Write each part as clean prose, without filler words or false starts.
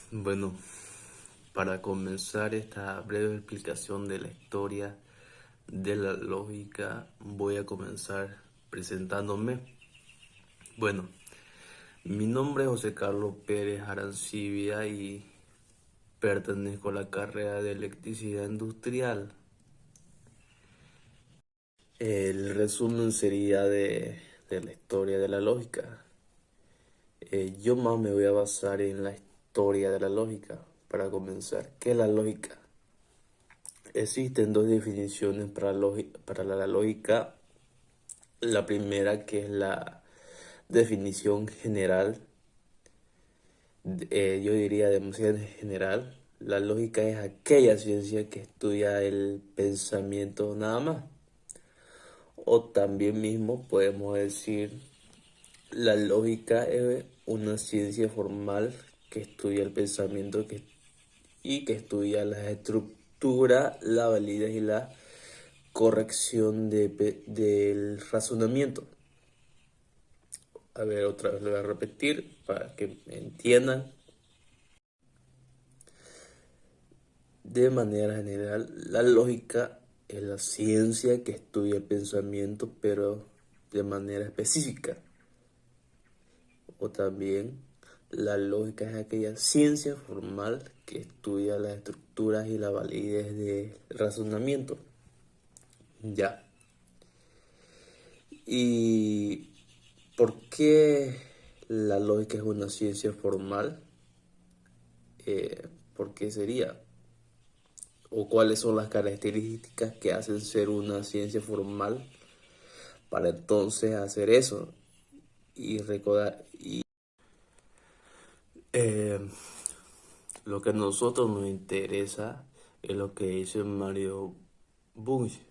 Bueno, para comenzar esta breve explicación de la historia de la lógica, voy a comenzar presentándome. Bueno, mi nombre es José Carlos Pérez Arancibia y pertenezco a la carrera de electricidad industrial. El resumen sería de la historia de la lógica. Yo más me voy a basar en la historia de la lógica para comenzar. ¿Qué es la lógica? Existen dos definiciones para la lógica. La primera, que es la definición general, yo diría demasiado general. La lógica es aquella ciencia que estudia el pensamiento nada más. O también mismo podemos decir, la lógica es una ciencia formal que estudia el pensamiento y que estudia la estructura, la validez y la corrección del razonamiento. A ver, otra vez lo voy a repetir para que me entiendan. De manera general, la lógica es la ciencia que estudia el pensamiento, pero de manera específica. O también, la lógica es aquella ciencia formal que estudia las estructuras y la validez del razonamiento. Ya. ¿Y por qué la lógica es una ciencia formal? ¿Por qué sería? ¿O cuáles son las características que hacen ser una ciencia formal para entonces hacer eso? Y recordar, eh, lo que a nosotros nos interesa es lo que dice Mario Bunge.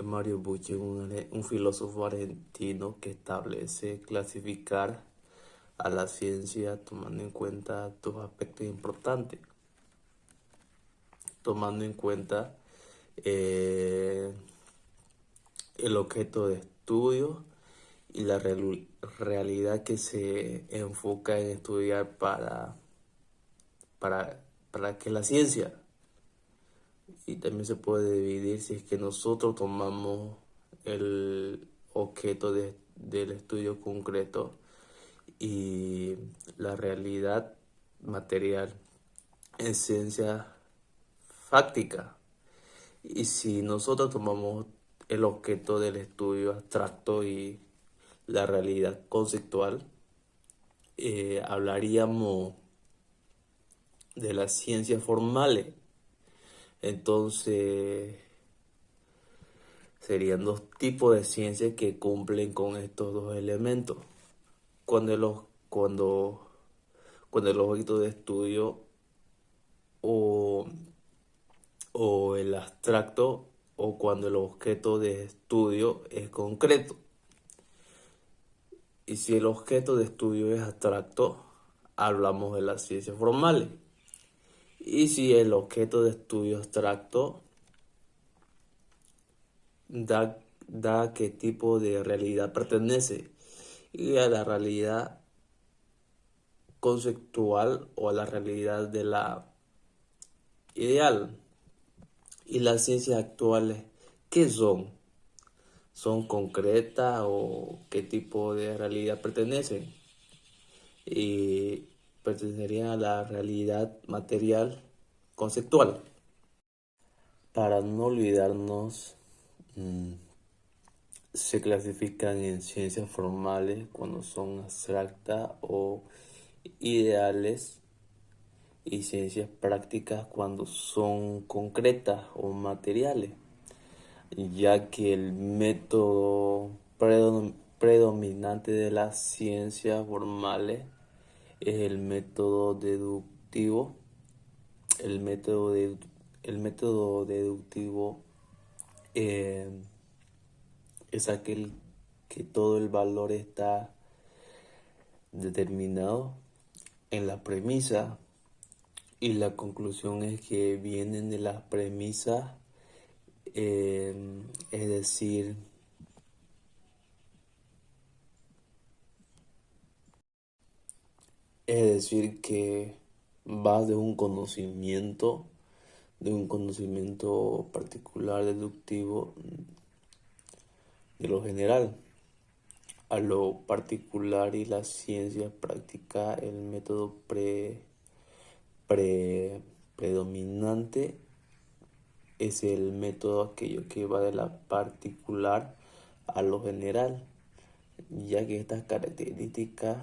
Mario Bunge es un filósofo argentino que establece clasificar a la ciencia tomando en cuenta dos aspectos importantes. Tomando en cuenta eh, el objeto de estudio y la realidad que se enfoca en estudiar para que la ciencia. Y también se puede dividir si es que nosotros tomamos el objeto del estudio concreto y la realidad material en ciencia fáctica. Y si nosotros tomamos el objeto del estudio abstracto y la realidad conceptual, hablaríamos de las ciencias formales. Entonces, serían dos tipos de ciencias que cumplen con estos dos elementos. Cuando cuando, cuando el objeto de estudio o, o el abstracto o cuando el objeto de estudio es concreto. Y si el objeto de estudio es abstracto, hablamos de las ciencias formales. Y si el objeto de estudio abstracto da a qué tipo de realidad pertenece, y a la realidad conceptual o a la realidad de la ideal. Y las ciencias actuales, ¿qué son? ¿Son concretas o qué tipo de realidad pertenecen? Y pertenecerían a la realidad material conceptual. Para no olvidarnos, mm, se clasifican en ciencias formales cuando son abstractas o ideales y ciencias prácticas cuando son concretas o materiales, ya que el método predominante de las ciencias formales es el método deductivo. El método, el método deductivo eh, es aquel que todo el valor está determinado en la premisa y la conclusión es que vienen de las premisas, eh, es decir, es decir que va de un conocimiento particular, deductivo, de lo general a lo particular, y la ciencia práctica, el método pre- predominante es el método aquello que va de la particular a lo general, ya que estas características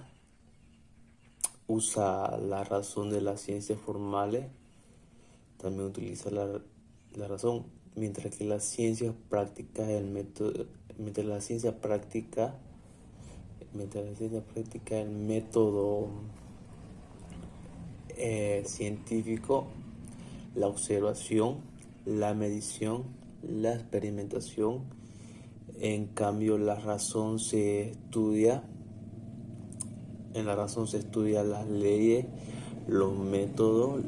usa la razón de las ciencias formales, también utiliza la razón, mientras que la ciencia práctica, el método, mientras la ciencia práctica, mientras la ciencia práctica, el método científico, la observación, la medición, la experimentación. En cambio, la razón se estudia, en la razón se estudian las leyes, los métodos,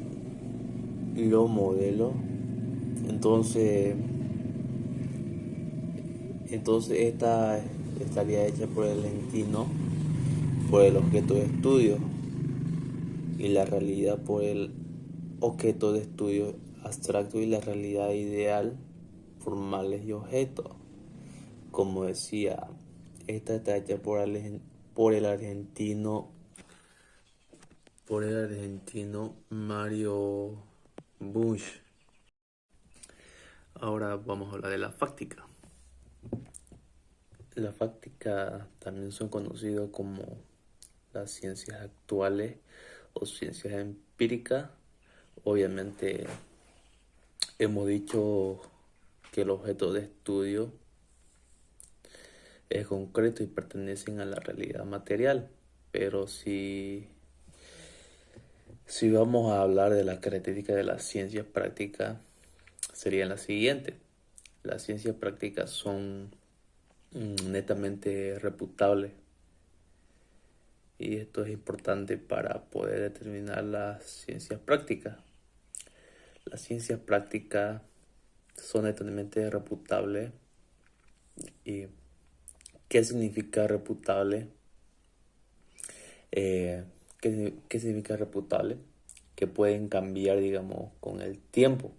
los modelos. Entonces, esta estaría hecha por el argentino, por el objeto de estudio, y la realidad por el objeto de estudio abstracto, y la realidad ideal, formales y objetos. Como decía, esta está hecha por el argentino, Mario Bush. Ahora vamos a hablar de la fáctica. La fáctica también son conocidos como las ciencias actuales o ciencias empíricas. Obviamente hemos dicho que el objeto de estudio es concreto y pertenecen a la realidad material, pero si vamos a hablar de las características de las ciencias prácticas, serían las siguientes. Las ciencias prácticas son netamente reputables, y esto es importante para poder determinar las ciencias prácticas. Las ciencias prácticas son netamente reputables. ¿Y qué significa reputable? ¿Qué significa reputable? Que pueden cambiar, digamos, con el tiempo.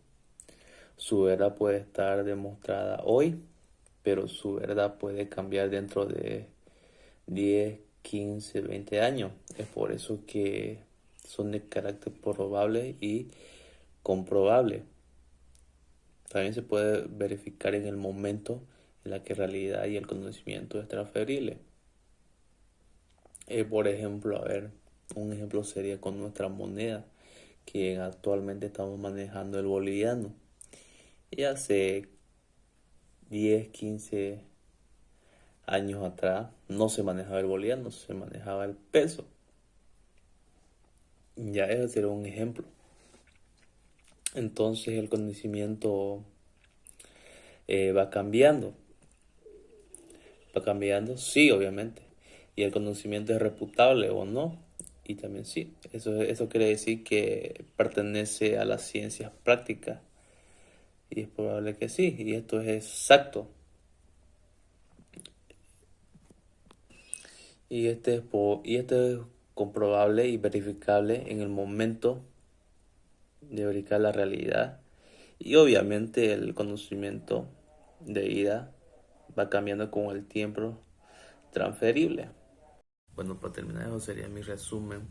Su verdad puede estar demostrada hoy, pero su verdad puede cambiar dentro de 10, 15, 20 años. Es por eso que son de carácter probable y comprobable. También se puede verificar en el momento en la que realidad y el conocimiento es transferible. Por ejemplo, a ver, un ejemplo sería con nuestra moneda, que actualmente estamos manejando el boliviano. Y hace 10, 15 años atrás no se manejaba el boliviano, se manejaba el peso. Ya ese sería un ejemplo. Entonces el conocimiento va cambiando. Va cambiando, sí, obviamente. Y el conocimiento es reputable o no. Y también sí. Eso quiere decir que pertenece a las ciencias prácticas. Y es probable que sí. Y esto es exacto. Y este es comprobable y verificable en el momento de verificar la realidad. Y obviamente el conocimiento de ida va cambiando con el tiempo transferible. Bueno, para terminar, eso sería mi resumen